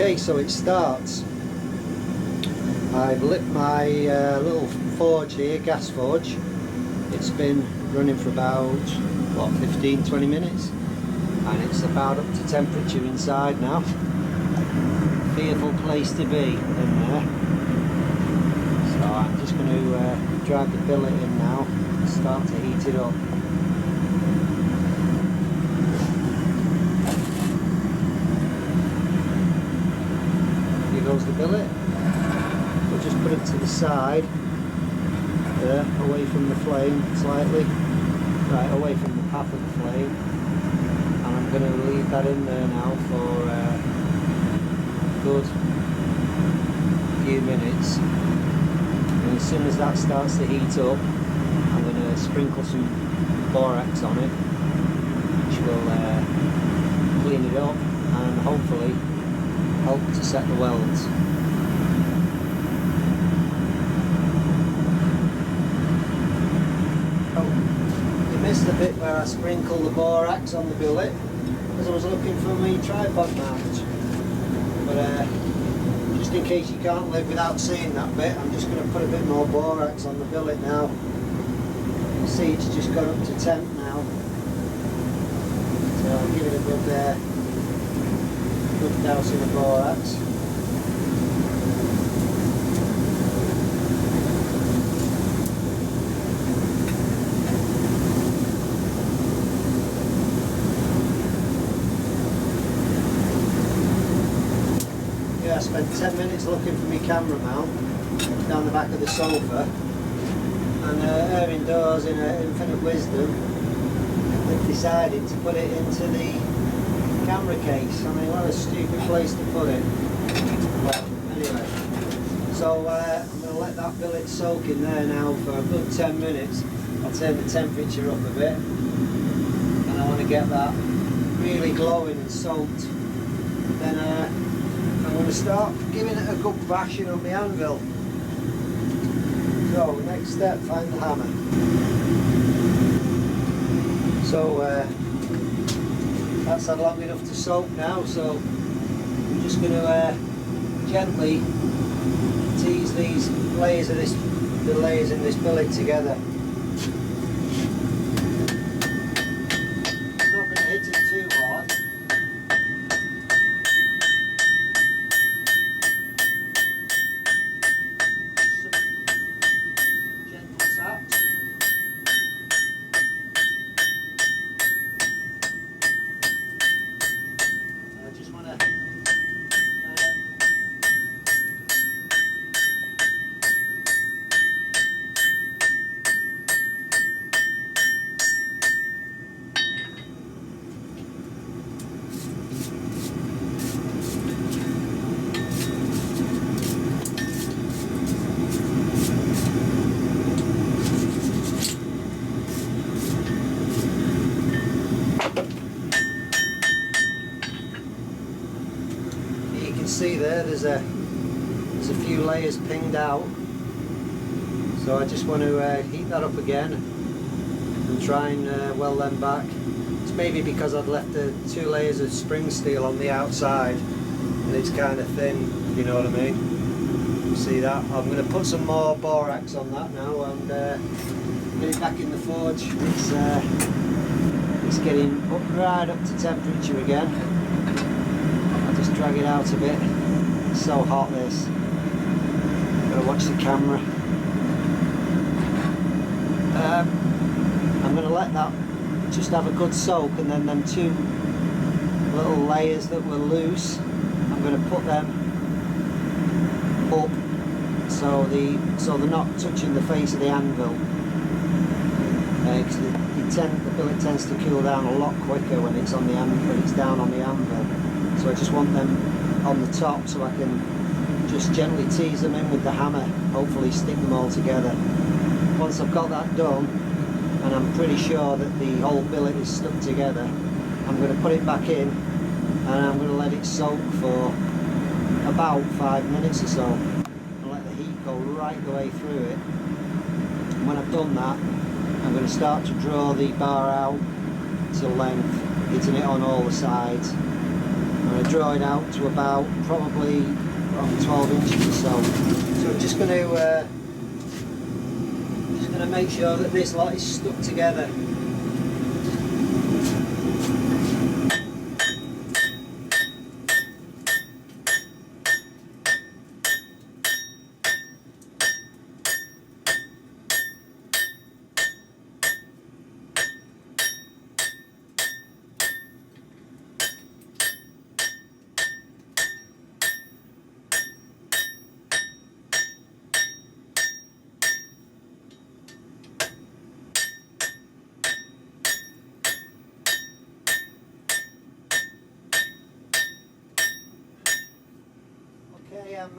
Okay, so it starts. I've lit my little forge here, gas forge. It's been running for about, what, 15-20 minutes, and it's about up to temperature inside now. Fearful place to be in there. So I'm just going to drive the billet in now and start to heat it up. Here goes the billet. We'll just put it to the side there, away from the flame slightly, right away from the path of the flame, and I'm going to leave that in there now for a good few minutes. And as soon as that starts to heat up, I'm going to sprinkle some borax on it, which will clean it up and hopefully help to set the welds. Missed the bit where I sprinkle the borax on the billet because I was looking for my tripod mount, but just in case you can't live without seeing that bit, I'm just going to put a bit more borax on the billet now. You see it's just got up to temp now, so I'll give it a good dousing of borax. I spent 10 minutes looking for my camera mount down the back of the sofa, and her indoors in her infinite wisdom have decided to put it into the camera case. I mean, what a stupid place to put it. Well, anyway, so I'm going to let that billet soak in there now for a good 10 minutes. I'll turn the temperature up a bit, and I want to get that really glowing and soaked. Then I'm going to start giving it a good bashing on the anvil. So next step, find the hammer. So that's had long enough to soak now, so I'm just going to gently tease these layers of the layers in this billet together. I'm not going to hit it too hard. See there's a few layers pinged out, so I just want to heat that up again and try and weld them back. It's maybe because I've left the 2 layers of spring steel on the outside and it's kind of thin, if you know what I mean. You see that? I'm going to put some more borax on that now and get it back in the forge. It's getting right up to temperature again. Just drag it out a bit. It's so hot this. Gotta watch the camera. I'm gonna let that just have a good soak, and then them 2 little layers that were loose, I'm gonna put them up so they're not touching the face of the anvil. Because the billet tends to cool down a lot quicker when it's on the when it's down on the anvil. So I just want them on the top so I can just gently tease them in with the hammer, hopefully stick them all together. Once I've got that done, and I'm pretty sure that the whole billet is stuck together, I'm going to put it back in and I'm going to let it soak for about 5 minutes or so and let the heat go right the way through it. And when I've done that, I'm going to start to draw the bar out to length, hitting it on all the sides. And going to draw it out to about probably 12 inches or so. So I'm just going to make sure that this lot is stuck together. Okay, I'm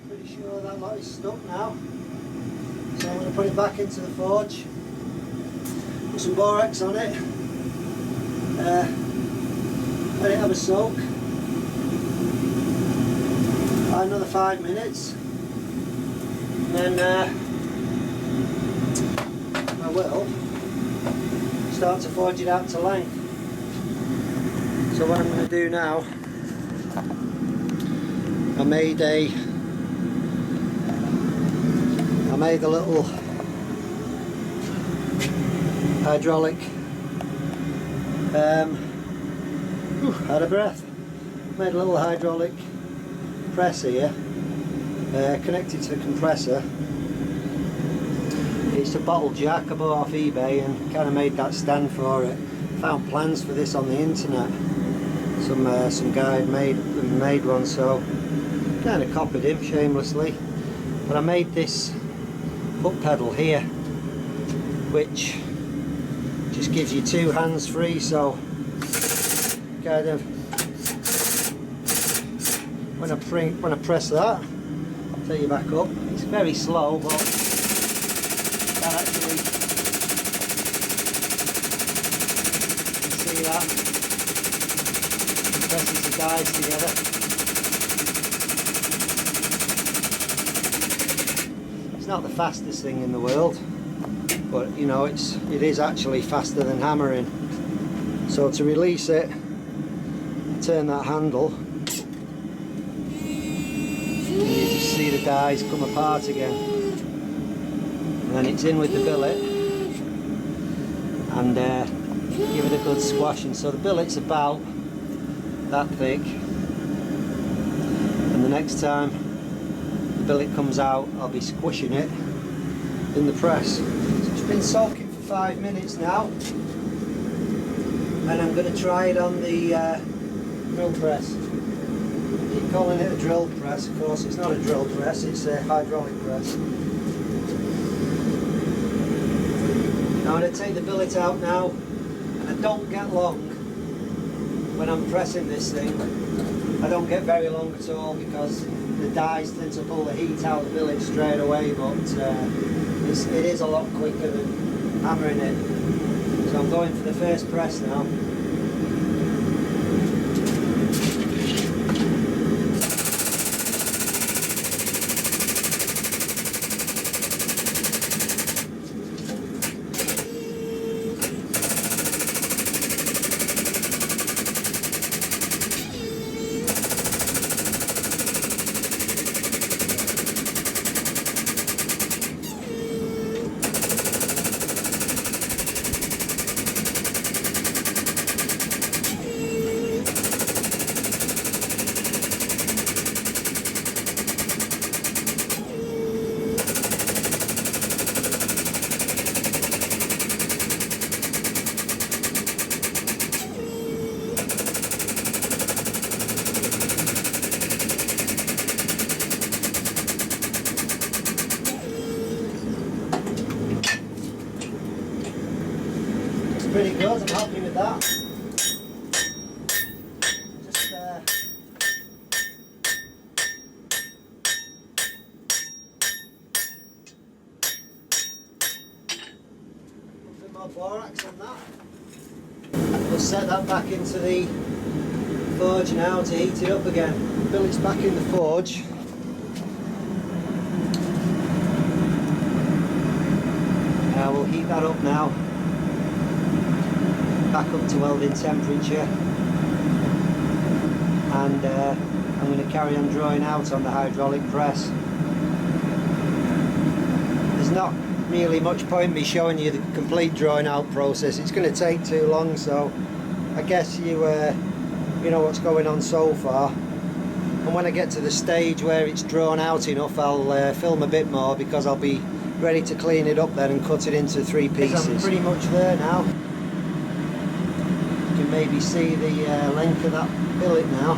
pretty sure that lot is stuck now. So I'm going to put it back into the forge, put some borax on it, let it have a soak, another 5 minutes, and then I will start to forge it out to length. So what I'm going to do now, I made the little hydraulic, out of breath, made a little hydraulic press here, connected to the compressor. It's a bottle jack I bought off eBay and kind of made that stand for it. Found plans for this on the internet. Some guy had made one, so kind of copied him shamelessly. But I made this foot pedal here, which just gives you two hands free, so kind of when I press that, I'll take you back up. It's very slow, but that actually, you see that, presses the dies together. It's not the fastest thing in the world, but you know, it is actually faster than hammering. So to release it, turn that handle, and you just see the dies come apart again, and then it's in with the billet and give it a good squashing. So the billet's about that thick, and the next time the billet comes out, I'll be squishing it in the press. So it's been soaking for 5 minutes now, and I'm going to try it on the drill press. I keep calling it a drill press, of course it's not a drill press, it's a hydraulic press. Now I'm going to take the billet out now, and I don't get long when I'm pressing this thing. I don't get very long at all because the dies tend to pull the heat out of the billet straight away, but it is a lot quicker than hammering it. So I'm going for the first press now. Pretty good, I'm happy with that. Just a bit more borax on that. Put just set that back into the forge now to heat it up again. Billet's back in the forge. We'll heat that up now, back up to welding temperature, and I'm going to carry on drawing out on the hydraulic press. There's not really much point me showing you the complete drawing out process. It's going to take too long, so I guess you know what's going on so far. And when I get to the stage where it's drawn out enough, I'll film a bit more, because I'll be ready to clean it up then and cut it into 3 pieces. I'm pretty much there now. You can maybe see the length of that billet now.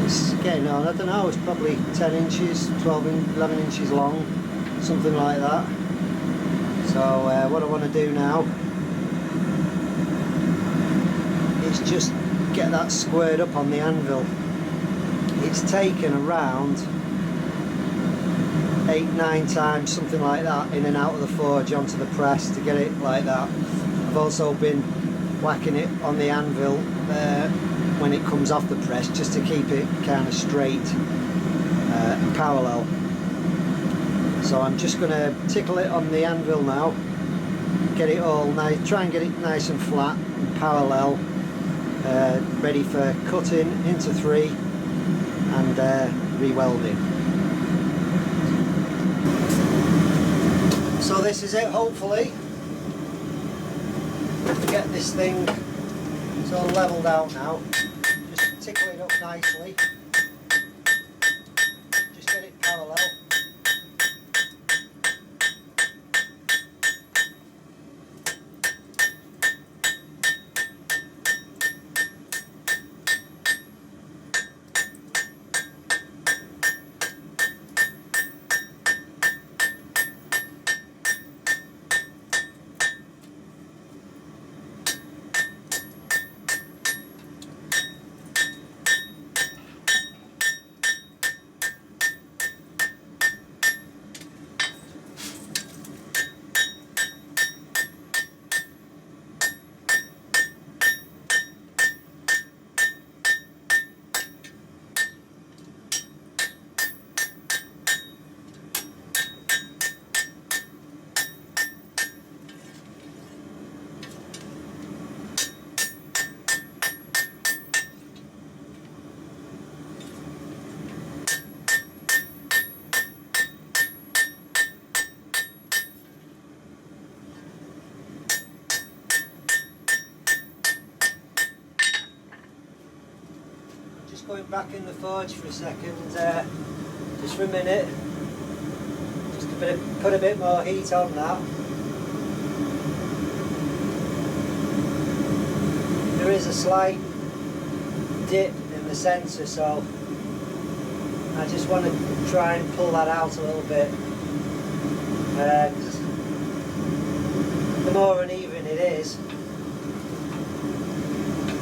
It's getting on, I don't know, it's probably 10 inches, 12, 11 inches long, something like that. So what I want to do now is just get that squared up on the anvil. It's taken around 8-9 times, something like that, in and out of the forge onto the press to get it like that. I've also been whacking it on the anvil when it comes off the press, just to keep it kind of straight and parallel. So I'm just going to tickle it on the anvil now, get it all nice, try and get it nice and flat and parallel, ready for cutting into 3 and re-welding. So this is it, hopefully. Get this thing it's all levelled out now. Just tickle it up nicely. Just get it parallel. Going back in the forge for a second, just for a minute, just put a bit more heat on that. There is a slight dip in the sensor, so I just want to try and pull that out a little bit. The more uneven it is,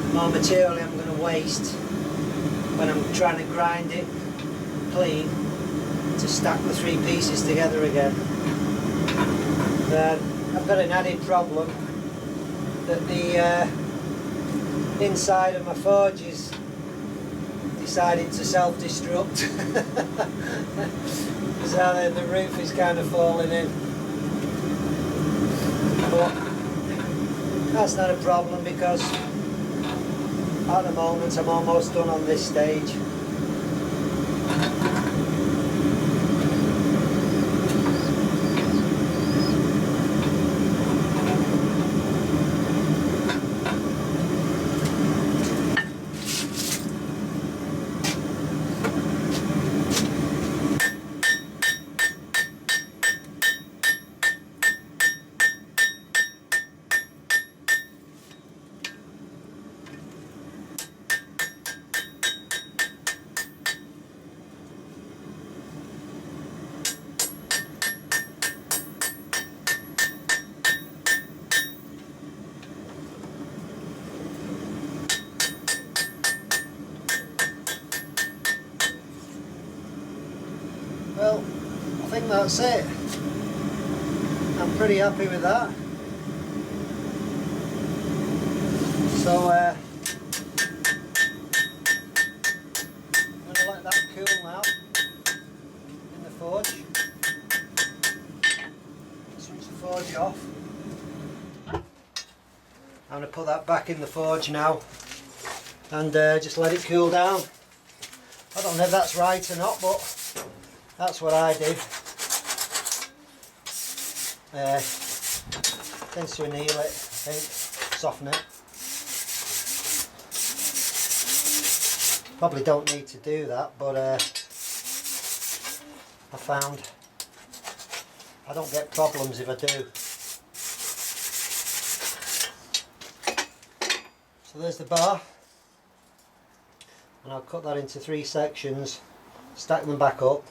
the more material I'm going to waste when I'm trying to grind it clean to stack the 3 pieces together again. Then I've got an added problem that the inside of my forge is decided to self-destruct. So the roof is kind of falling in. But that's not a problem, because at the moment I'm almost done on this stage. Well, I think that's it. I'm pretty happy with that. So I'm going to let that cool now in the forge. Switch the forge off. I'm going to put that back in the forge now and just let it cool down. I don't know if that's right or not, but that's what I do. Tends to anneal it, I think, soften it. Probably don't need to do that, but I found I don't get problems if I do. So there's the bar, and I'll cut that into 3 sections, stack them back up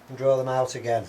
and draw them out again.